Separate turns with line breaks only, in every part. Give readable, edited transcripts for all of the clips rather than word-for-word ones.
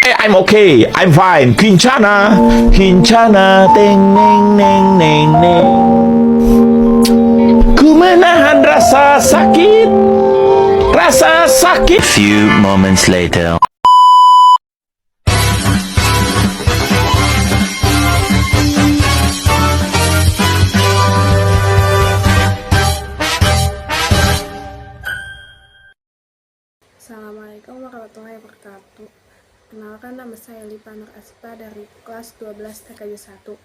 I'm okay, I'm fine. Kincana, Kincana, teng neng neng neng neng. Ku menahan rasa sakit, rasa sakit.
Few moments later.
Assalamualaikum warahmatullahi wabarakatuh. Kenalkan, nama saya Lipa Nur Aspa dari kelas 12 TKJ 1.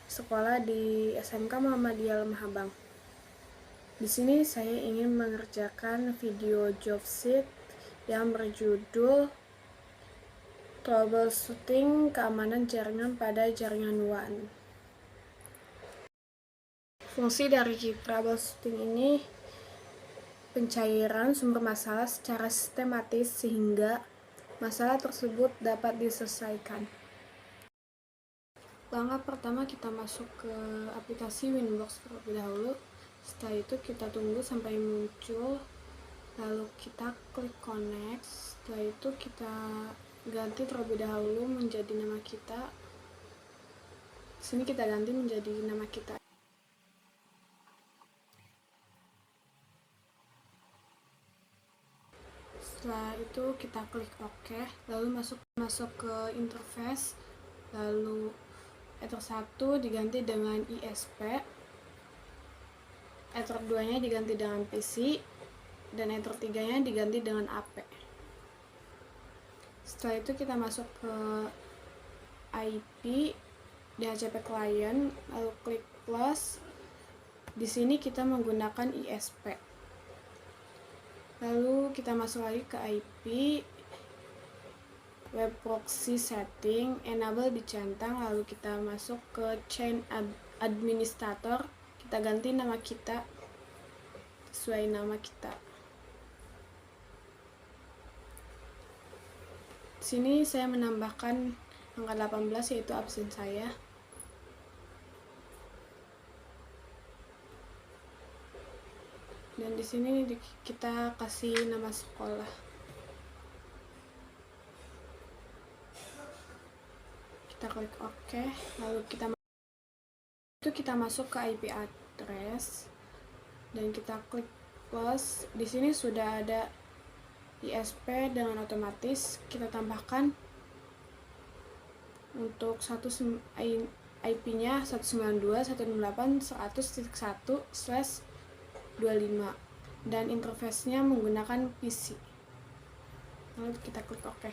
Sekolah di SMK Muhammadiyah Lemahabang. Di sini saya ingin mengerjakan video job sheet yang berjudul Troubleshooting keamanan jaringan pada jaringan WAN. Fungsi dari troubleshooting ini pencairan sumber masalah secara sistematis sehingga masalah tersebut dapat diselesaikan. Langkah pertama, kita masuk ke aplikasi Winbox terlebih dahulu. Setelah itu kita tunggu sampai muncul, lalu kita klik connect. Setelah itu kita ganti terlebih dahulu menjadi nama kita. Sini kita ganti menjadi nama kita. Setelah itu kita klik OK, lalu masuk ke interface, lalu Ether 1 diganti dengan ISP, Ether 2 nya diganti dengan PC, dan Ether 3 nya diganti dengan AP. Setelah itu kita masuk ke IP DHCP client, lalu klik plus. Di sini kita menggunakan ISP. Lalu kita masuk lagi ke IP, web proxy setting, enable dicentang, lalu kita masuk ke chain administrator, kita ganti nama kita sesuai nama kita. Di sini saya menambahkan angka 18 yaitu absen saya. Dan di sini kita kasih nama sekolah. Kita klik OK, lalu kita masuk ke IP address dan kita klik plus. Di sini sudah ada ISP dengan otomatis. Kita tambahkan untuk IP-nya 192.168.100.1/25 dan interface-nya menggunakan PC. Lalu kita klik OK.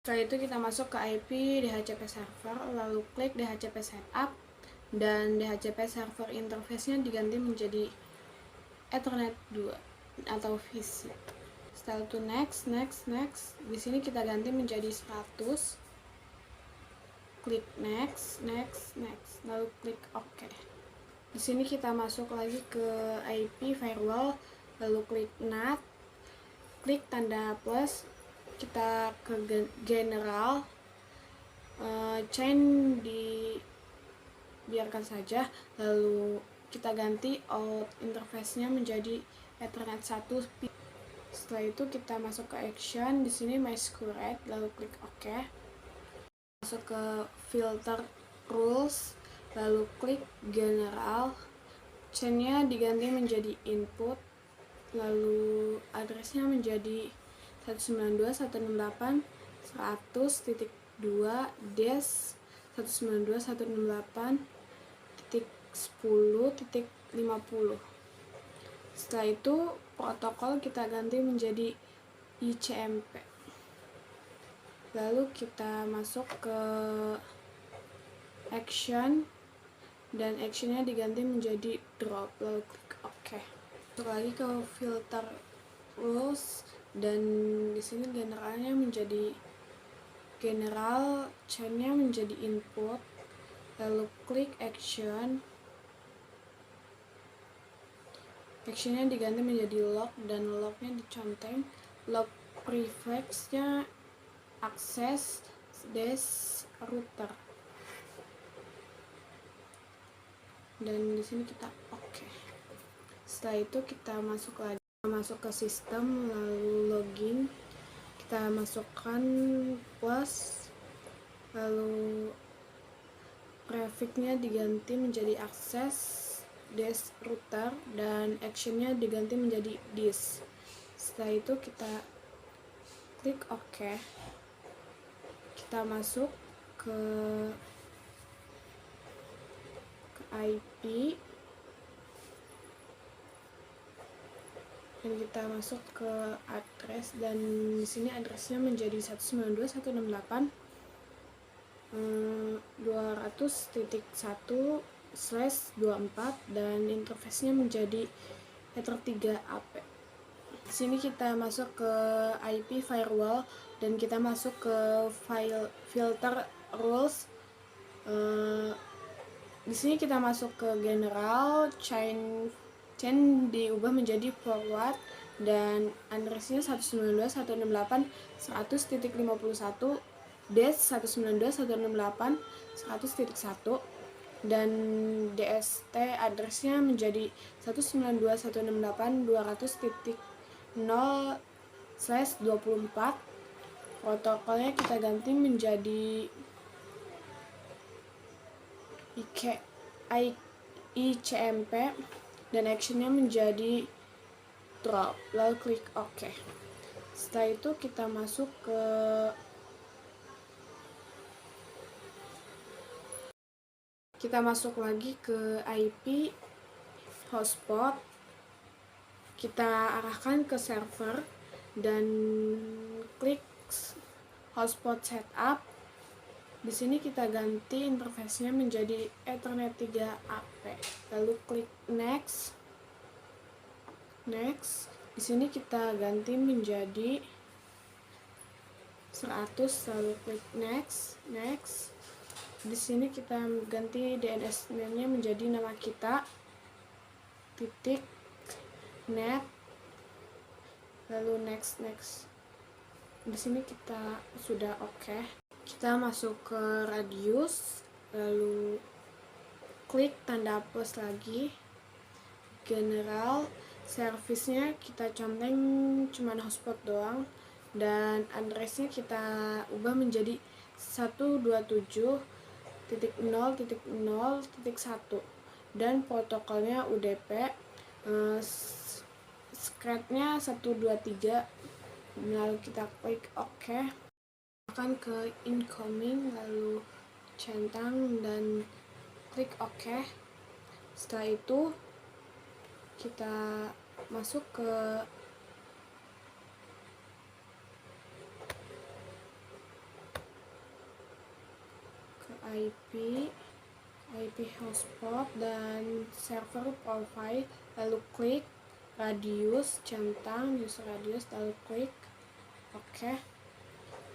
Setelah itu kita masuk ke IP DHCP server, lalu klik DHCP setup, dan DHCP server interface-nya diganti menjadi Ethernet 2 atau VC. Setelah itu next. Di sini kita ganti menjadi 100. Klik next, lalu klik OK. Di sini kita masuk lagi ke IP firewall, lalu klik NAT, klik tanda plus, kita ke general, chain dibiarkan saja, lalu kita ganti out interface-nya menjadi Ethernet 1. Setelah itu kita masuk ke action, di sini MySQRite, lalu klik OK. Masuk ke filter rules, lalu klik general, chain-nya diganti menjadi input, lalu address-nya menjadi 192.168.192.168.10.50. Setelah itu protokol kita ganti menjadi ICMP. Lalu kita masuk ke action, dan actionnya diganti menjadi drop, lalu klik OK. Masuk lagi ke filter rules, dan di sini generalnya menjadi general, chainnya menjadi input, lalu klik action, actionnya diganti menjadi log, dan lognya diconteng, log prefix-nya access dash router. Dan di sini kita OK. Setelah itu kita masuk ke sistem, lalu login. kita masukkan plus, lalu grafiknya diganti menjadi akses dash router dan actionnya diganti menjadi this. Setelah itu kita klik OK. Kita masuk ke IP dan kita masuk ke address, dan di sini addressnya menjadi 192.168.200.1/24 dan interface-nya menjadi Ether 3 AP. Di sini kita masuk ke IP firewall dan kita masuk ke file filter rules. Di sini kita masuk ke general, chain diubah menjadi forward dan addressnya 192.168.100.1/192.168.100.1 dan DST addressnya menjadi 192.168.200.0/24. Protokolnya kita ganti menjadi ICMP dan actionnya menjadi drop, lalu klik OK. Setelah itu kita masuk lagi ke IP hotspot, kita arahkan ke server dan klik hotspot setup. Di sini kita ganti interface-nya menjadi Ethernet 3 AP, lalu klik next. Di sini kita ganti menjadi 100, lalu klik next. Di sini kita ganti DNS name-nya menjadi nama kita .net, lalu next. Di sini kita sudah OK. Kita masuk ke radius, lalu klik tanda plus lagi. General, service-nya kita centang cuman hotspot doang dan address-nya kita ubah menjadi 127.0.0.1 dan protokolnya UDP. Secret-nya 123, lalu kita klik OK. Akan ke incoming, lalu centang dan klik OK. Setelah itu kita masuk ke IP hotspot dan server profile, lalu klik radius, centang user radius, lalu klik OK.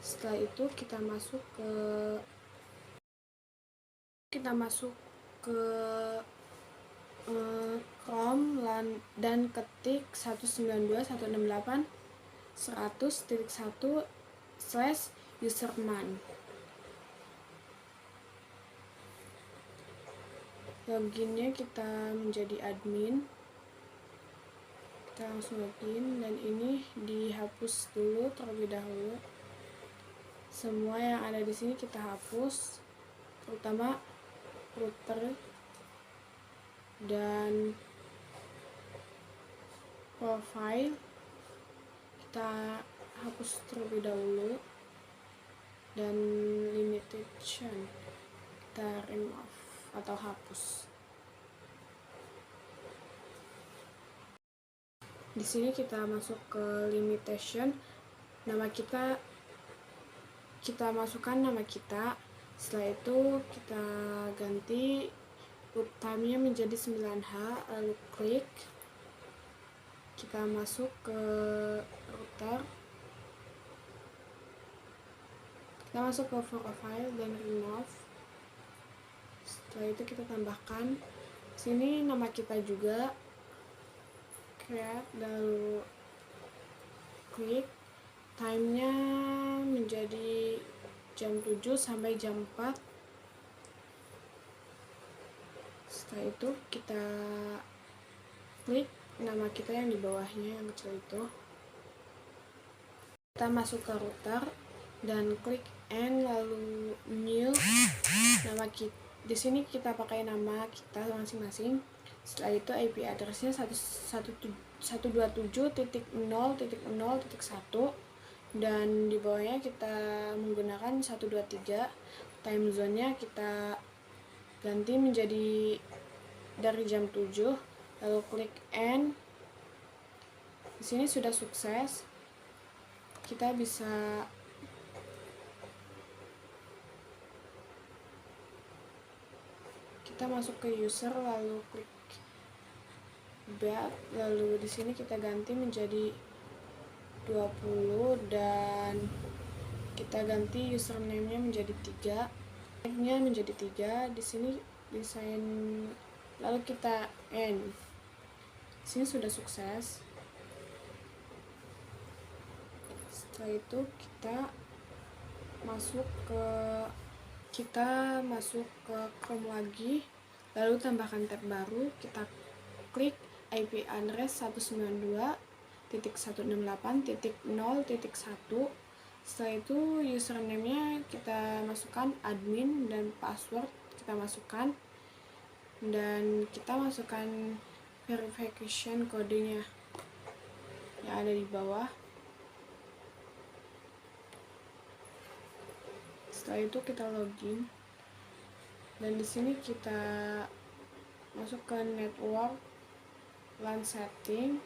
Setelah itu kita masuk ke Chrome dan ketik 192.168.100.1/userman. Loginnya kita menjadi admin. Kita langsung login dan ini dihapus dulu terlebih dahulu. Semua yang ada di sini kita hapus, terutama router dan profile kita hapus terlebih dahulu, dan limitation kita remove atau hapus. Di sini kita masuk ke limitation, kita masukkan nama kita. Setelah itu kita ganti uptime-nya menjadi 9H, lalu klik. Kita masuk ke router, kita masuk ke profile dan remove. Setelah itu kita tambahkan sini nama kita juga, create, lalu klik. Time-nya menjadi jam 7 sampai jam 4. Setelah itu kita klik nama kita yang di bawahnya yang kecil itu. kita masuk ke router dan klik N lalu new nama kita. Di sini kita pakai nama kita masing-masing. Setelah itu IP address-nya 127.0.0.1 dan di bawahnya kita menggunakan 123. Time zone-nya kita ganti menjadi dari jam 7, lalu klik N. Di sini sudah sukses. Kita bisa masuk ke user lalu klik back, lalu di sini kita ganti menjadi 20 dan kita ganti username-nya menjadi 3, tag-nya menjadi 3. Di sini desain lalu kita end. Di sini sudah sukses. Setelah itu kita masuk ke Chrome lagi, lalu tambahkan tab baru, kita klik IP address 192.168.0.1. Setelah itu username-nya kita masukkan admin dan password kita masukkan, dan kita masukkan verification kodenya yang ada di bawah. Setelah itu kita login dan di sini kita masuk ke network LAN setting.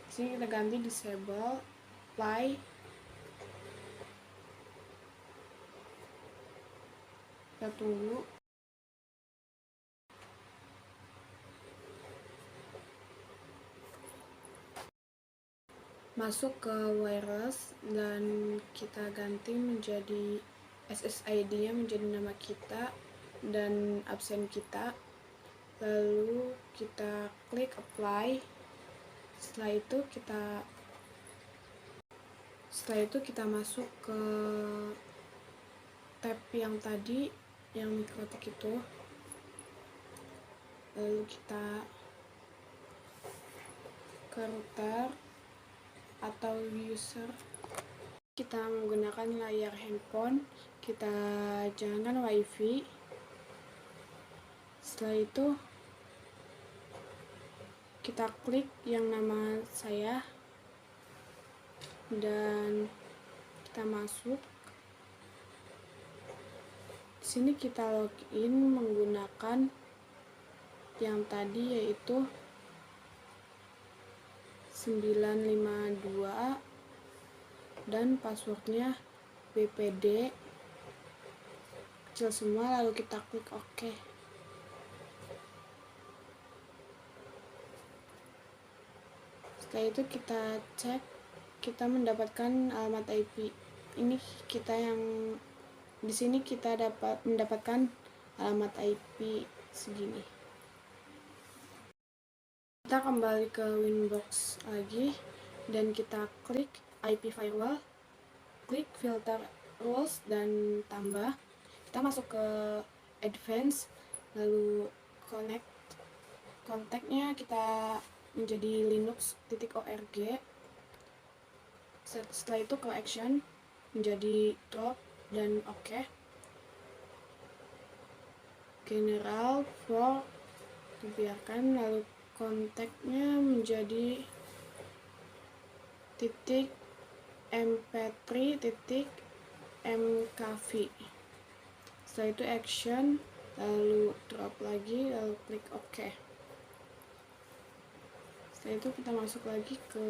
Di sini kita ganti disable apply. Kita tunggu. Masuk ke wireless dan kita ganti menjadi SSID-nya menjadi nama kita dan absen kita, lalu kita klik apply. Setelah itu kita masuk ke tab yang tadi yang MikroTik itu, lalu kita ke router atau user. Kita menggunakan layar handphone, kita jalankan wifi. Setelah itu kita klik yang nama saya dan kita masuk. Di sini kita login menggunakan yang tadi, yaitu 952 dan passwordnya BPD kecil semua, lalu kita klik OK. Setelah itu kita cek, kita mendapatkan alamat IP. Ini kita yang di sini kita dapat mendapatkan alamat IP segini. Kita kembali ke Winbox lagi dan kita klik IP firewall, klik filter rules dan tambah. Kita masuk ke advance, lalu kontaknya kita menjadi linux.org. Setelah itu ke action menjadi drop dan OK. General for dibiarkan, lalu kontaknya menjadi .mp3.mkv. Setelah itu action, lalu drop lagi, lalu klik OK. Setelah itu kita masuk lagi ke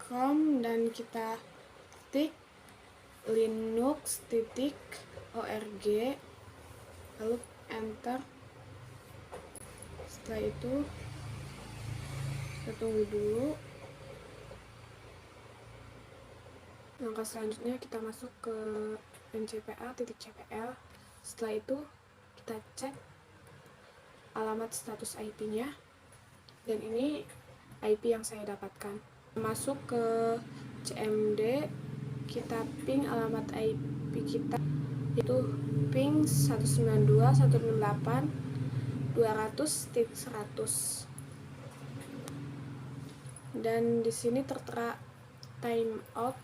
Chrome dan kita ketik linux.org, lalu enter. Setelah itu kita tunggu dulu. Langkah selanjutnya kita masuk ke ncpl.cpl. Setelah itu kita cek alamat status IP-nya, dan ini IP yang saya dapatkan. Masuk ke CMD, kita ping alamat IP kita, yaitu ping 192.168.200.100. Dan di sini tertera timeout.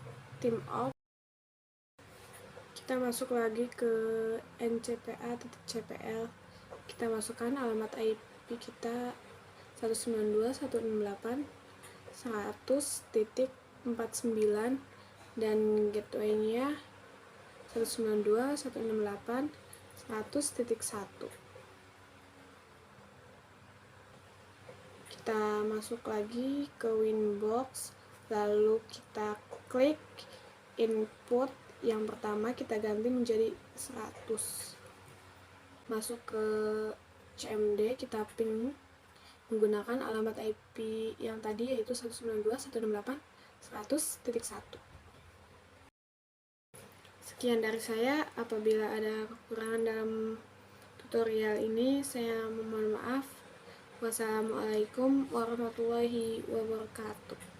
Kita masuk lagi ke ncpa.cpl. Kita masukkan alamat IP kita 192.168.100.49 dan gateway-nya 192.168.100.1. Kita masuk lagi ke Winbox, lalu kita klik input. Yang pertama kita ganti menjadi 100. Masuk ke CMD, kita ping menggunakan alamat IP yang tadi, yaitu 192.168.100.1. Sekian dari saya. Apabila ada kekurangan dalam tutorial ini, saya mohon maaf. Wassalamualaikum warahmatullahi wabarakatuh.